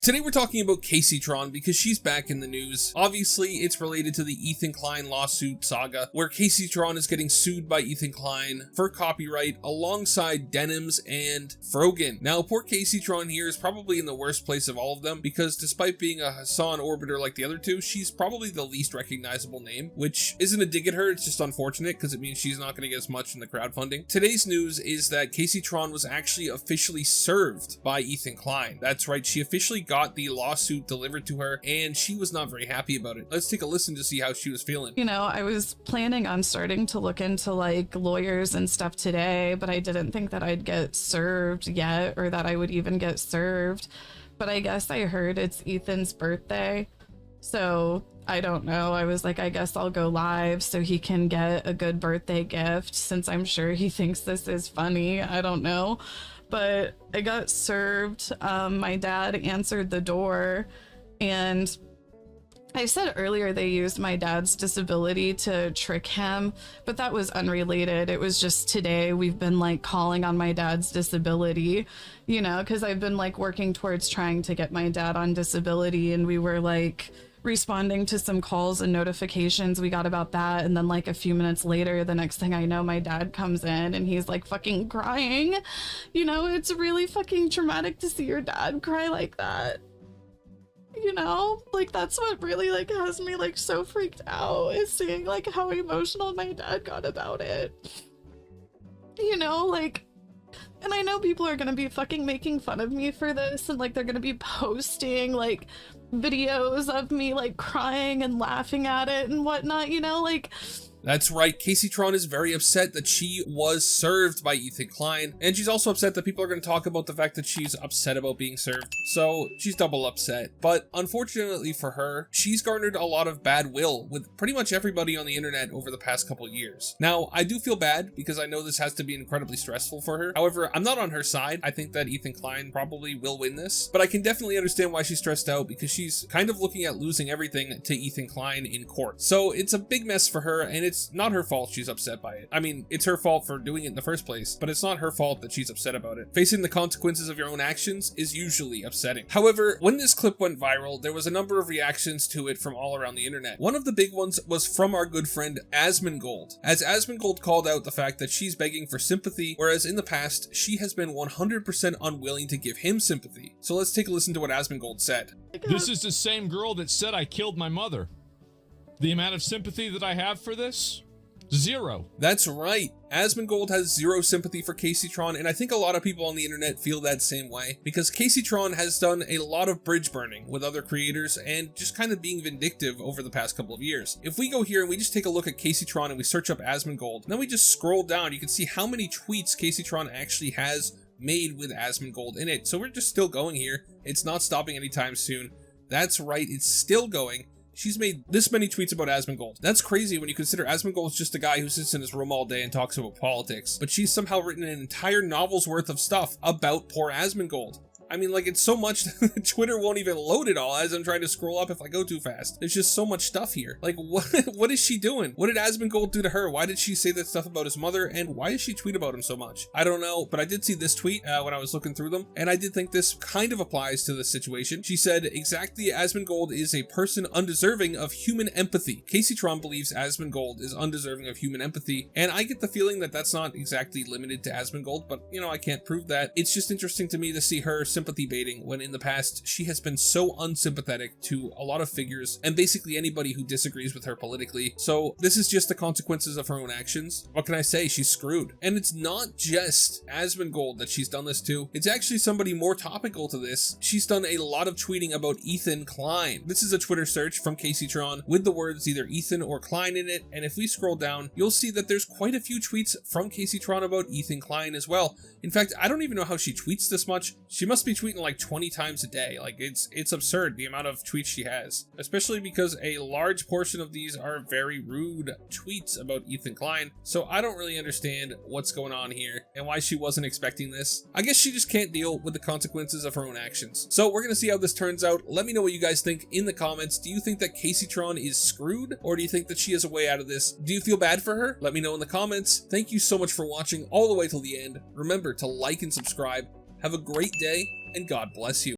Today we're talking about Kaceytron because she's back in the news. Obviously, it's related to the Ethan Klein lawsuit saga, where Kaceytron is getting sued by Ethan Klein for copyright alongside Denims and Frogan. Now, poor Kaceytron here is probably in the worst place of all of them because despite being a Hassan orbiter like the other two, she's probably the least recognizable name, which isn't a dig at her, it's just unfortunate because it means she's not going to get as much in the crowdfunding. Today's news is that Kaceytron was actually officially served by Ethan Klein. That's right, she officially got the lawsuit delivered to her and she was not very happy about it. Let's take a listen to see how she was feeling. You know, I was planning on starting to look into like lawyers and stuff today, but I didn't think that I'd get served yet or that I would even get served. But I guess I heard it's Ethan's birthday. So I don't know. I was like, I guess I'll go live so he can get a good birthday gift since I'm sure he thinks this is funny. I don't know. But I got served. My dad answered the door, and I said earlier they used my dad's disability to trick him, but that was unrelated. It was just today we've been like calling on my dad's disability, you know, because I've been like working towards trying to get my dad on disability, and we were like responding to some calls and notifications we got about that. And then like a few minutes later, the next thing I know, my dad comes in and he's like fucking crying. You know, it's really fucking traumatic to see your dad cry like that. You know, like that's what really like has me like so freaked out, is seeing like how emotional my dad got about it. You know, like, and I know people are gonna be fucking making fun of me for this, and like they're gonna be posting like videos of me like crying and laughing at it and whatnot, you know, like. That's right, Kaceytron is very upset that she was served by Ethan Klein, and she's also upset that people are going to talk about the fact that she's upset about being served, so she's double upset. But unfortunately for her, she's garnered a lot of bad will with pretty much everybody on the internet over the past couple years. Now, I do feel bad because I know this has to be incredibly stressful for her. However, I'm not on her side. I think that Ethan Klein probably will win this, but I can definitely understand why she's stressed out because she's kind of looking at losing everything to Ethan Klein in court. So it's a big mess for her, and it's not her fault she's upset by it. I mean, it's her fault for doing it in the first place, but it's not her fault that she's upset about it. Facing the consequences of your own actions is usually upsetting. However, when this clip went viral, there was a number of reactions to it from all around the internet. One of the big ones was from our good friend Asmongold, as Asmongold called out the fact that she's begging for sympathy, whereas in the past, she has been 100% unwilling to give him sympathy. So let's take a listen to what Asmongold said. This is the same girl that said I killed my mother. The amount of sympathy that I have for this? Zero. That's right. Asmongold has zero sympathy for Kaceytron, and I think a lot of people on the internet feel that same way, because Kaceytron has done a lot of bridge burning with other creators and just kind of being vindictive over the past couple of years. If we go here and we just take a look at Kaceytron and we search up Asmongold, and then we just scroll down, you can see how many tweets Kaceytron actually has made with Asmongold in it. So we're just still going here. It's not stopping anytime soon. That's right, it's still going. She's made this many tweets about Asmongold. That's crazy when you consider Asmongold is just a guy who sits in his room all day and talks about politics. But she's somehow written an entire novel's worth of stuff about poor Asmongold. I mean, like, it's so much that Twitter won't even load it all as I'm trying to scroll up if I go too fast. There's just so much stuff here. Like, what is she doing? What did Asmongold do to her? Why did she say that stuff about his mother? And why does she tweet about him so much? I don't know, but I did see this tweet when I was looking through them, and I did think this kind of applies to this situation. She said, exactly, Asmongold is a person undeserving of human empathy. Kaceytron believes Asmongold is undeserving of human empathy, and I get the feeling that that's not exactly limited to Asmongold, but, you know, I can't prove that. It's just interesting to me to see her sympathy baiting when in the past she has been so unsympathetic to a lot of figures and basically anybody who disagrees with her politically. So this is just the consequences of her own actions. What can I say? She's screwed. And it's not just Asmongold that she's done this to. It's actually somebody more topical to this. She's done a lot of tweeting about Ethan Klein. This is a Twitter search from Kaceytron with the words either Ethan or Klein in it, and if we scroll down, you'll see that there's quite a few tweets from Kaceytron about Ethan Klein as well. In fact, I don't even know how she tweets this much. She must be tweeting like 20 times a day. Like, it's absurd the amount of tweets she has, especially because a large portion of these are very rude tweets about Ethan Klein. So I don't really understand what's going on here and why she wasn't expecting this. I guess she just can't deal with the consequences of her own actions. So we're gonna see how this turns out. Let me know what you guys think in the comments. Do you think that Kaceytron is screwed, or do you think that she has a way out of this? Do you feel bad for her? Let me know in the comments. Thank you so much for watching all the way till the end. Remember to like and subscribe. Have a great day, and God bless you.